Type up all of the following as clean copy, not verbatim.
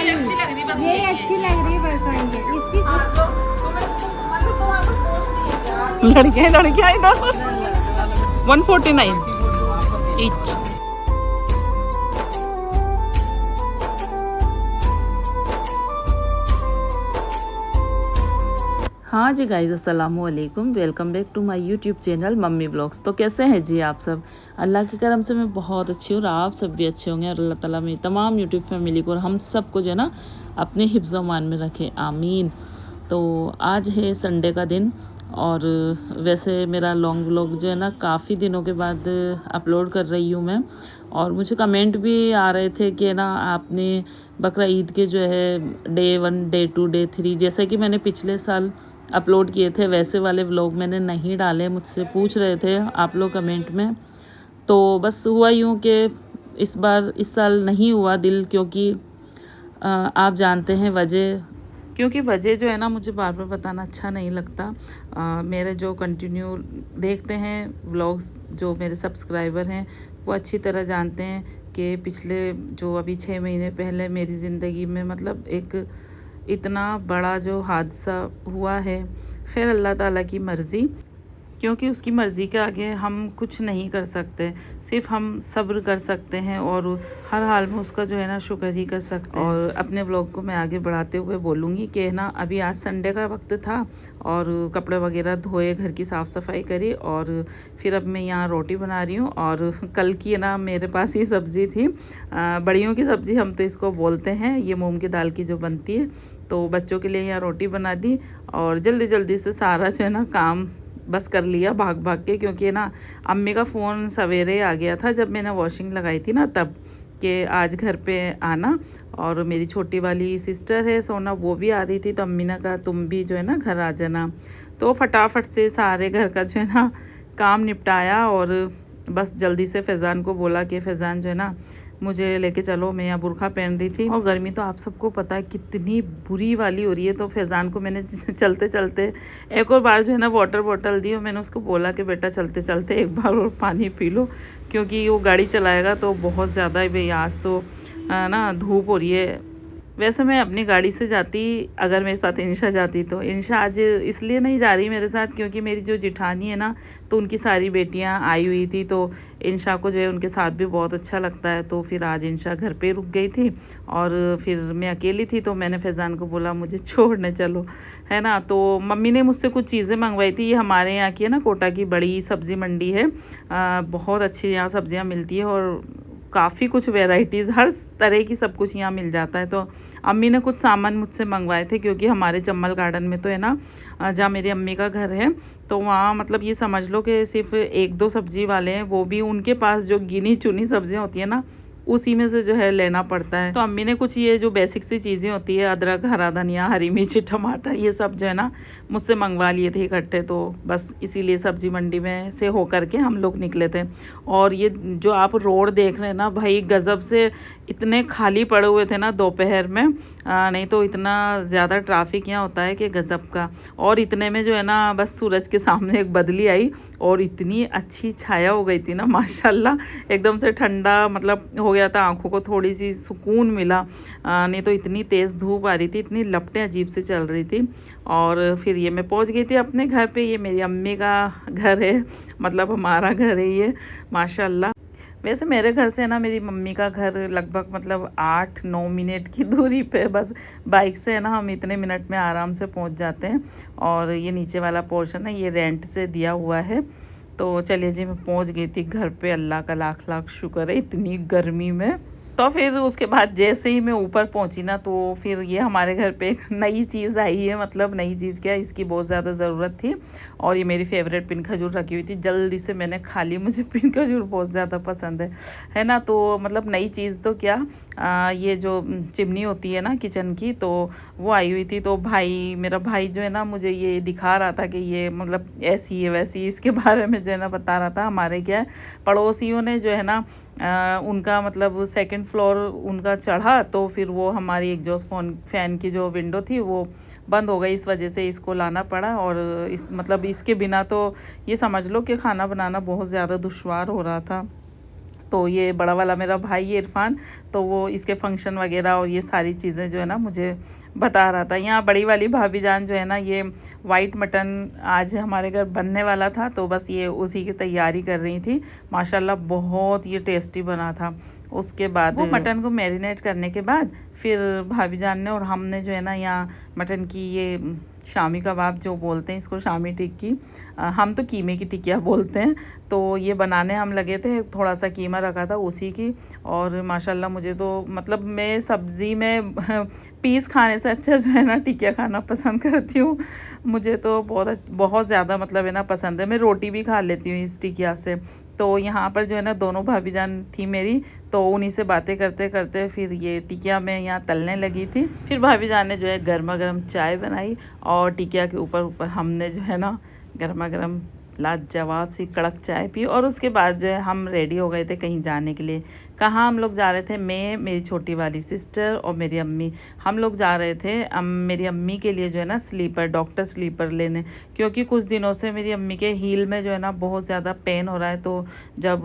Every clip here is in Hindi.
ये अच्छी लग रही बस आएंगे इसकी लड़कियां इधर 149 ईच। हाँ जी गाइज़, अस्सलाम वालेकुम, welcome back to my YouTube channel mummy blogs. तो कैसे हैं जी आप सब? अल्लाह के करम से मैं बहुत अच्छी हूँ और आप सब भी अच्छे होंगे और अल्लाह ताला मेरी तमाम यूट्यूब फैमिली को और हम सबको जो है ना अपने हिफ्ज़ मान में रखे, आमीन। तो आज है संडे का दिन और वैसे मेरा लॉन्ग व्लॉग जो है ना काफ़ी दिनों के बाद अपलोड कर रही हूँ मैं। और मुझे कमेंट भी आ रहे थे कि ना आपने बकरा ईद के जो है डे 1, डे 2, डे 3 जैसे कि मैंने पिछले साल अपलोड किए थे वैसे वाले व्लॉग मैंने नहीं डाले, मुझसे पूछ रहे थे आप लोग कमेंट में। तो बस हुआ यूँ कि इस साल नहीं हुआ दिल, क्योंकि आप जानते हैं वजह जो है ना मुझे बार बार बताना अच्छा नहीं लगता। मेरे जो कंटिन्यू देखते हैं व्लॉग्स, जो मेरे सब्सक्राइबर हैं वो अच्छी तरह जानते हैं कि पिछले जो अभी 6 महीने पहले मेरी ज़िंदगी में मतलब एक इतना बड़ा जो हादसा हुआ है। खैर अल्लाह ताला की मर्ज़ी, क्योंकि उसकी मर्ज़ी के आगे हम कुछ नहीं कर सकते, सिर्फ हम सब्र कर सकते हैं और हर हाल में उसका जो है ना शुक्र ही कर सकते हैं। और अपने व्लॉग को मैं आगे बढ़ाते हुए बोलूँगी कि ना अभी आज संडे का वक्त था और कपड़े वगैरह धोए, घर की साफ़ सफाई करी और फिर अब मैं यहाँ रोटी बना रही हूँ। और कल की ना मेरे पास ये सब्ज़ी थी, बड़ियों की सब्ज़ी हम तो इसको बोलते हैं, ये मूंग की दाल की जो बनती है। तो बच्चों के लिए यहाँ रोटी बना दी और जल्दी जल्दी से सारा जो है ना काम बस कर लिया भाग भाग के, क्योंकि ना अम्मी का फ़ोन सवेरे आ गया था जब मैंने वॉशिंग लगाई थी ना तब, कि आज घर पे आना। और मेरी छोटी वाली सिस्टर है सोना, वो भी आ रही थी, तो अम्मी ने कहा तुम भी जो है ना घर आ जाना। तो फटाफट से सारे घर का जो है ना काम निपटाया और बस जल्दी से फैज़ान को बोला कि फैज़ान जो है ना मुझे लेके चलो। मैं यहाँ बुरखा पहन रही थी और गर्मी तो आप सबको पता है कितनी बुरी वाली हो रही है। तो फैज़ान को मैंने चलते चलते एक और बार जो है ना वाटर बॉटल दी और मैंने उसको बोला कि बेटा चलते चलते एक बार और पानी पी लो, क्योंकि वो गाड़ी चलाएगा तो बहुत ज़्यादा भाई आज तो ना धूप हो रही है। वैसे मैं अपनी गाड़ी से जाती, अगर मेरे साथ इंशा जाती तो इंशा आज इसलिए नहीं जा रही मेरे साथ क्योंकि मेरी जो जिठानी है ना तो उनकी सारी बेटियां आई हुई थी, तो इंशा को जो है उनके साथ भी बहुत अच्छा लगता है। तो फिर आज इंशा घर पे रुक गई थी और फिर मैं अकेली थी, तो मैंने फैज़ान को बोला मुझे छोड़ने चलो, है ना। तो मम्मी ने मुझसे कुछ चीज़ें मंगवाई थी, ये हमारे यहाँ की है ना कोटा की बड़ी सब्ज़ी मंडी है, बहुत अच्छी यहाँ सब्ज़ियाँ मिलती है और काफ़ी कुछ वैरायटीज़ हर तरह की सब कुछ यहाँ मिल जाता है। तो अम्मी ने कुछ सामान मुझसे मंगवाए थे, क्योंकि हमारे जम्मल गार्डन में तो है ना जहाँ मेरी अम्मी का घर है, तो वहाँ मतलब ये समझ लो कि सिर्फ 1-2 सब्ज़ी वाले हैं, वो भी उनके पास जो गिनी चुनी सब्जियाँ होती हैं ना उसी में से जो है लेना पड़ता है। तो अम्मी ने कुछ ये जो बेसिक सी चीज़ें होती है, अदरक, हरा धनिया, हरी मिर्ची, टमाटर, ये सब जो है ना मुझसे मंगवा लिए थे इकट्ठे। तो बस इसीलिए सब्ज़ी मंडी में से हो करके हम लोग निकले थे। और ये जो आप रोड देख रहे हैं ना भाई, गज़ब से इतने खाली पड़े हुए थे ना दोपहर में, नहीं तो इतना ज़्यादा ट्रैफिक यहाँ होता है कि गज़ब का। और इतने में जो है ना बस सूरज के सामने एक बदली आई और इतनी अच्छी छाया हो गई थी ना माशाल्लाह, एकदम से ठंडा मतलब हो गया था, आंखों को थोड़ी सी सुकून मिला। नहीं तो इतनी तेज़ धूप आ रही थी, इतनी लपटें अजीब से चल रही थी। और फिर ये मैं पहुंच गई थी अपने घर पे। ये मेरी अम्मी का घर है, मतलब हमारा घर है ये माशाल्लाह। वैसे मेरे घर से ना मेरी मम्मी का घर लगभग मतलब 8-9 मिनट की दूरी पे, बस बाइक से है ना हम इतने मिनट में आराम से पहुंच जाते हैं। और ये नीचे वाला पोर्शन है ये रेंट से दिया हुआ है। तो चलिए जी, मैं पहुंच गई थी घर पे, अल्लाह का लाख लाख शुक्र है इतनी गर्मी में। तो फिर उसके बाद जैसे ही मैं ऊपर पहुंची ना, तो फिर ये हमारे घर पे एक नई चीज़ आई है, मतलब नई चीज़ क्या, इसकी बहुत ज़्यादा ज़रूरत थी और ये मेरी फेवरेट पिन खजूर रखी हुई थी, जल्दी से मैंने खा ली। मुझे पिन खजूर बहुत ज़्यादा पसंद है ना। तो मतलब नई चीज़ तो क्या, ये जो चिमनी होती है ना किचन की, तो वो आई हुई थी। तो मेरा भाई जो है ना मुझे ये दिखा रहा था कि ये मतलब ऐसी है वैसी, इसके बारे में जो है ना बता रहा था। हमारे क्या है पड़ोसियों ने जो है ना उनका मतलब सेकंड फ्लोर उनका चढ़ा, तो फिर वो हमारी एग्जॉस्ट फैन की जो विंडो थी वो बंद हो गई, इस वजह से इसको लाना पड़ा। और इस मतलब इसके बिना तो ये समझ लो कि खाना बनाना बहुत ज़्यादा दुश्वार हो रहा था। तो ये बड़ा वाला मेरा भाई है इरफान, तो वो इसके फंक्शन वगैरह और ये सारी चीज़ें जो है ना मुझे बता रहा था। यहाँ बड़ी वाली भाभी जान जो है ना, ये वाइट मटन आज हमारे घर बनने वाला था, तो बस ये उसी की तैयारी कर रही थी। माशाल्लाह बहुत ये टेस्टी बना था। उसके बाद वो मटन को मैरिनेट करने के बाद फिर भाभी जान ने और हमने जो है ना यहाँ मटन की ये शामी कबाब जो बोलते हैं इसको, शामी टिक्की, हम तो कीमे की टिक्कियाँ बोलते हैं, तो ये बनाने हम लगे थे। थोड़ा सा कीमा रखा था उसी की, और माशाल्लाह मुझे तो मतलब मैं सब्ज़ी में पीस खाने से अच्छा जो है ना टिक्किया खाना पसंद करती हूँ। मुझे तो बहुत ज़्यादा मतलब है ना पसंद है। मैं रोटी भी खा लेती हूँ इस टिक्किया से। तो यहाँ पर जो है ना दोनों भाभी जान थी मेरी, तो उन्हीं से बातें करते करते फिर ये टिकिया में यहाँ तलने लगी थी। फिर भाभी जान ने जो है गर्मा गर्म चाय बनाई और टिकिया के ऊपर ऊपर हमने जो है ना गर्मा गर्म लाजवाब सी कड़क चाय पी। और उसके बाद जो है हम रेडी हो गए थे कहीं जाने के लिए। कहाँ हम लोग जा रहे थे? मैं, मेरी छोटी वाली सिस्टर और मेरी अम्मी, हम लोग जा रहे थे मेरी अम्मी के लिए जो है ना स्लीपर, डॉक्टर स्लीपर लेने, क्योंकि कुछ दिनों से मेरी अम्मी के हील में जो है ना बहुत ज़्यादा पेन हो रहा है। तो जब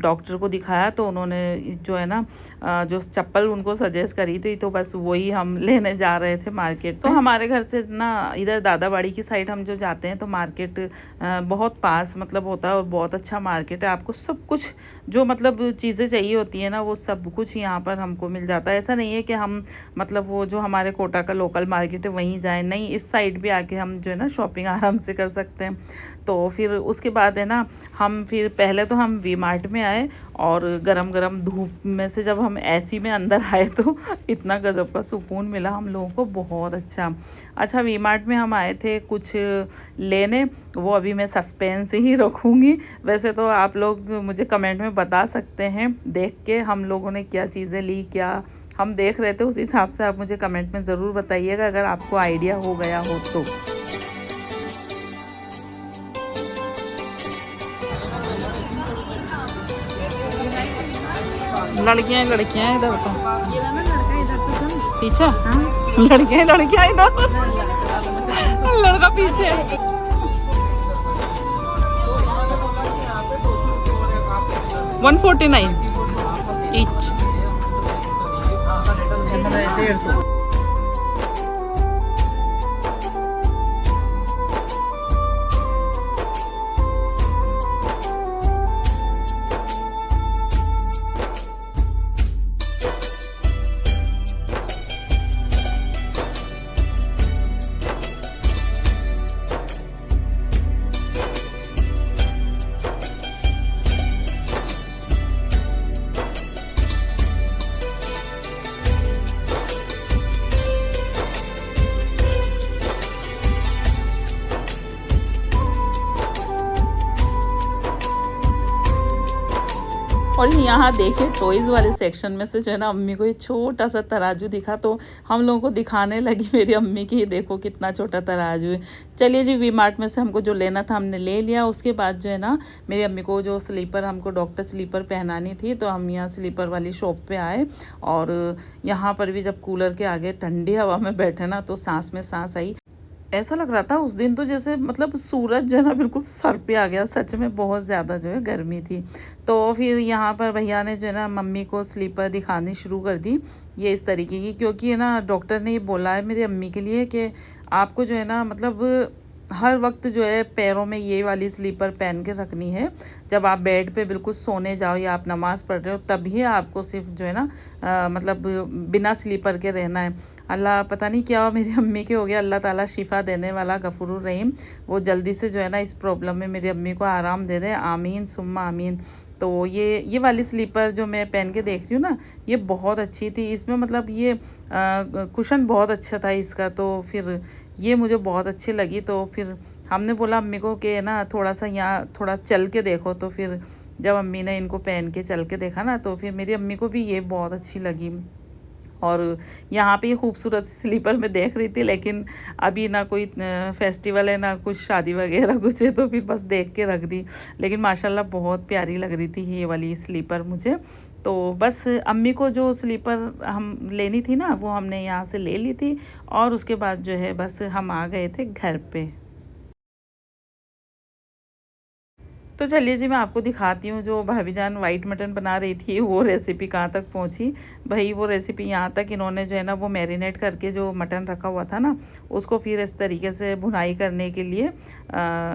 डॉक्टर को दिखाया तो उन्होंने जो है ना जो चप्पल उनको सजेस्ट करी थी, तो बस वही हम लेने जा रहे थे मार्केट। तो हमारे घर से ना इधर दादाबाड़ी की साइड हम जो जाते हैं तो मार्केट बहुत पास मतलब होता है और बहुत अच्छा मार्केट है। आपको सब कुछ जो मतलब चीज़ें चाहिए होती है ना वो सब कुछ यहाँ पर हमको मिल जाता है। ऐसा नहीं है कि हम मतलब वो जो हमारे कोटा का लोकल मार्केट है वहीं जाएं, नहीं, इस साइड भी आके हम जो है ना शॉपिंग आराम से कर सकते हैं। तो फिर उसके बाद है ना हम फिर पहले तो हम वी मार्ट में आए, और गरम गरम धूप में से जब हम एसी में अंदर आए तो इतना गजब का सुकून मिला हम लोगों को, बहुत अच्छा। वी मार्ट में हम आए थे कुछ लेने, वो अभी मैं सस्पेंस ही रखूँगी। वैसे तो आप लोग मुझे कमेंट में बता सकते हैं देख के हम लोगों ने क्या चीज़ें ली, क्या हम देख रहे थे, उस हिसाब से आप मुझे कमेंट में ज़रूर बताइएगा अगर आपको आइडिया हो गया हो तो। लड़कियां लड़कियां इधर तो पीछे, लड़कियां इधर, लड़का पीछे। $149 each। और यहाँ देखिए टॉयज़ वाले सेक्शन में से जो है ना अम्मी को ये छोटा सा तराजू दिखा, तो हम लोगों को दिखाने लगी मेरी अम्मी की, देखो कितना छोटा तराजू है। चलिए जी, वी मार्ट में से हमको जो लेना था हमने ले लिया। उसके बाद जो है ना मेरी अम्मी को जो स्लीपर, हमको डॉक्टर स्लीपर पहनानी थी, तो हम यहाँ स्लीपर वाली शॉप पे आए। और यहाँ पर भी जब कूलर के आगे ठंडी हवा में बैठे ना तो सांस में सांस आई। ऐसा लग रहा था उस दिन तो जैसे मतलब सूरज जो है ना बिल्कुल सर पे आ गया, सच में बहुत ज़्यादा जो है गर्मी थी। तो फिर यहाँ पर भैया ने जो है ना मम्मी को स्लीपर दिखानी शुरू कर दी, ये इस तरीके की, क्योंकि है ना डॉक्टर ने ये बोला है मेरी अम्मी के लिए कि आपको जो है ना मतलब हर वक्त जो है पैरों में ये वाली स्लीपर पहन के रखनी है। जब आप बेड पे बिल्कुल सोने जाओ या आप नमाज़ पढ़ रहे हो तभी आपको सिर्फ जो है ना मतलब बिना स्लीपर के रहना है। अल्लाह पता नहीं क्या मेरी अम्मी के हो गया, अल्लाह ताला शिफ़ा देने वाला गफूरुर रहीम, वो जल्दी से जो है ना इस प्रॉब्लम में मेरी अम्मी को आराम दे दे, आमीन सुम्मा आमीन। तो ये वाली स्लीपर जो मैं पहन के देख रही हूँ ना, ये बहुत अच्छी थी। इसमें मतलब ये कुशन बहुत अच्छा था इसका, तो फिर ये मुझे बहुत अच्छी लगी। तो फिर हमने बोला अम्मी को कि ना थोड़ा सा यहाँ थोड़ा चल के देखो, तो फिर जब अम्मी ने इनको पहन के चल के देखा ना तो फिर मेरी अम्मी को भी ये बहुत अच्छी लगी। और यहाँ पे ये खूबसूरत सी स्लीपर मैं देख रही थी, लेकिन अभी ना कोई फेस्टिवल है ना कुछ शादी वगैरह कुछ है, तो फिर बस देख के रख दी। लेकिन माशाल्लाह बहुत प्यारी लग रही थी ये वाली स्लीपर मुझे। तो बस अम्मी को जो स्लीपर हम लेनी थी ना वो हमने यहाँ से ले ली थी, और उसके बाद जो है बस हम आ गए थे घर पे। तो चलिए जी मैं आपको दिखाती हूँ जो भाभी जान वाइट मटन बना रही थी वो रेसिपी कहाँ तक पहुँची। भाई वो रेसिपी यहाँ तक इन्होंने जो है ना वो मैरिनेट करके जो मटन रखा हुआ था ना उसको फिर इस तरीके से भुनाई करने के लिए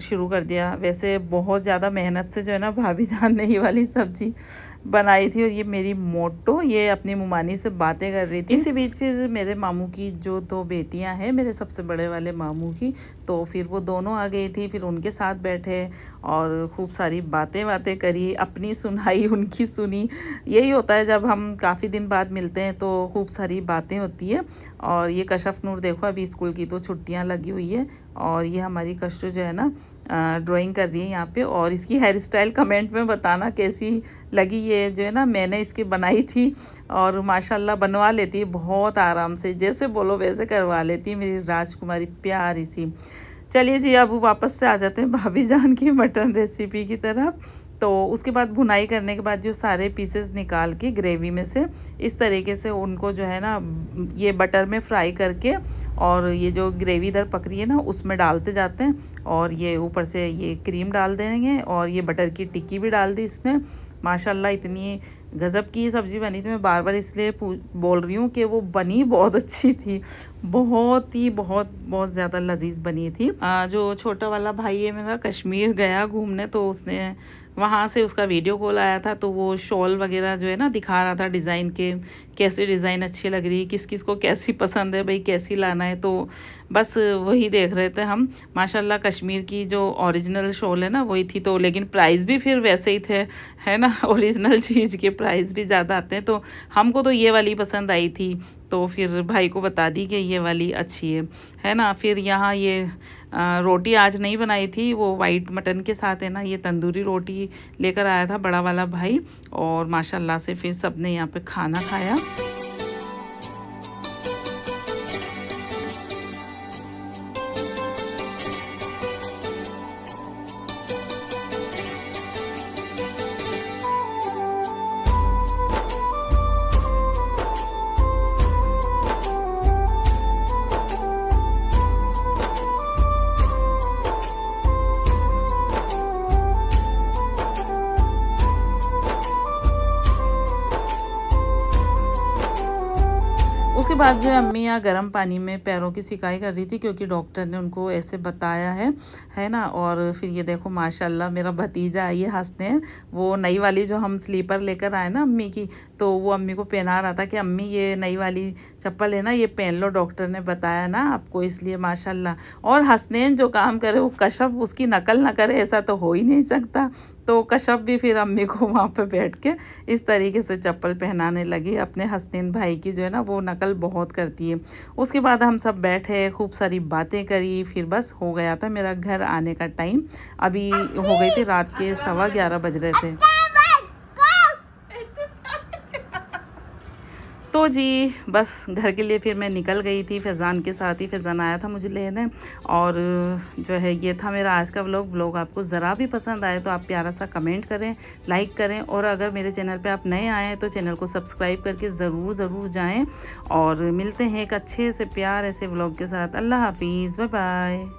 शुरू कर दिया। वैसे बहुत ज़्यादा मेहनत से जो है ना भाभी जान ने ये वाली सब्ज़ी बनाई थी और ये मेरी मोटो ये अपनी मुमानी से बातें कर रही थी। इसी बीच फिर मेरे मामू की जो 2 बेटियां हैं मेरे सबसे बड़े वाले मामू की, तो फिर वो दोनों आ गई थी। फिर उनके साथ बैठे और खूब सारी बातें करी, अपनी सुनाई उनकी सुनी। यही होता है जब हम काफ़ी दिन बाद मिलते हैं तो खूब सारी बातें होती है। और ये कशफ नूर देखो अभी स्कूल की तो छुट्टियां लगी हुई है और ये हमारी कष्टो जो है ना ड्राइंग कर रही है यहाँ पे। और इसकी हेयर स्टाइल कमेंट में बताना कैसी लगी। ये जो है ना मैंने इसकी बनाई थी और माशाल्लाह बनवा लेती है बहुत आराम से, जैसे बोलो वैसे करवा लेती है मेरी राजकुमारी प्यारी सी। चलिए जी अब वापस से आ जाते हैं भाभी जान की मटन रेसिपी की तरफ। तो उसके बाद भुनाई करने के बाद जो सारे पीसेस निकाल के ग्रेवी में से इस तरीके से उनको जो है ना ये बटर में फ्राई करके और ये जो ग्रेवी इधर पक रही है ना उसमें डालते जाते हैं। और ये ऊपर से ये क्रीम डाल देंगे और ये बटर की टिक्की भी डाल दी इसमें। माशाल्लाह इतनी गज़ब की सब्ज़ी बनी थी। मैं बार बार इसलिए बोल रही हूँ कि वो बनी बहुत अच्छी थी, बहुत ज़्यादा लजीज बनी थी। जो छोटा वाला भाई है मेरा कश्मीर गया घूमने तो उसने वहाँ से उसका वीडियो कॉल आया था तो वो शॉल वगैरह जो है ना दिखा रहा था डिज़ाइन के, कैसी डिज़ाइन अच्छी लग रही है, किस किस को कैसी पसंद है भाई, कैसी लाना है। तो बस वही देख रहे थे हम। माशाल्लाह कश्मीर की जो ओरिजिनल शॉल है ना वही थी। तो लेकिन प्राइस भी फिर वैसे ही थे, है ना, ओरिजिनल चीज़ के प्राइस भी ज़्यादा आते हैं। तो हमको तो ये वाली पसंद आई थी तो फिर भाई को बता दी कि ये वाली अच्छी है ना। फिर यहाँ ये रोटी आज नहीं बनाई थी, वो वाइट मटन के साथ है ना ये तंदूरी रोटी लेकर आया था बड़ा वाला भाई। और माशाल्लाह से फिर सबने यहाँ पे खाना खाया। उसके बाद जो है अम्मी यहाँ गर्म पानी में पैरों की सिकाई कर रही थी क्योंकि डॉक्टर ने उनको ऐसे बताया है ना। और फिर ये देखो माशाल्लाह मेरा भतीजा ये हंसते हैं। वो नई वाली जो हम स्लीपर लेकर आए ना अम्मी की, तो वो अम्मी को पहना रहा था कि अम्मी ये नई वाली चप्पल है ना ये पहन लो, डॉक्टर ने बताया ना आपको, इसलिए माशाल्लाह। और हंसनैन जो काम करे वो कशफ उसकी नकल ना करे ऐसा तो हो ही नहीं सकता। तो कशफ भी फिर अम्मी को वहाँ पे बैठ के इस तरीके से चप्पल पहनाने लगी। अपने हसनैन भाई की जो है ना वो नकल बहुत करती है। उसके बाद हम सब बैठे खूब सारी बातें करी। फिर बस हो गया था मेरा घर आने का टाइम। अभी हो गई थी रात के 11:15 बज रहे थे। तो जी बस घर के लिए फिर मैं निकल गई थी फैज़ान के साथ ही। फैज़ान आया था मुझे लेने। और जो है ये था मेरा आज का व्लॉग आपको ज़रा भी पसंद आए तो आप प्यारा सा कमेंट करें, लाइक करें। और अगर मेरे चैनल पे आप नए आए हैं तो चैनल को सब्सक्राइब करके ज़रूर जाएं। और मिलते हैं एक अच्छे से प्यार ऐसे व्लॉग के साथ। अल्लाह हाफिज़, बाय बाय।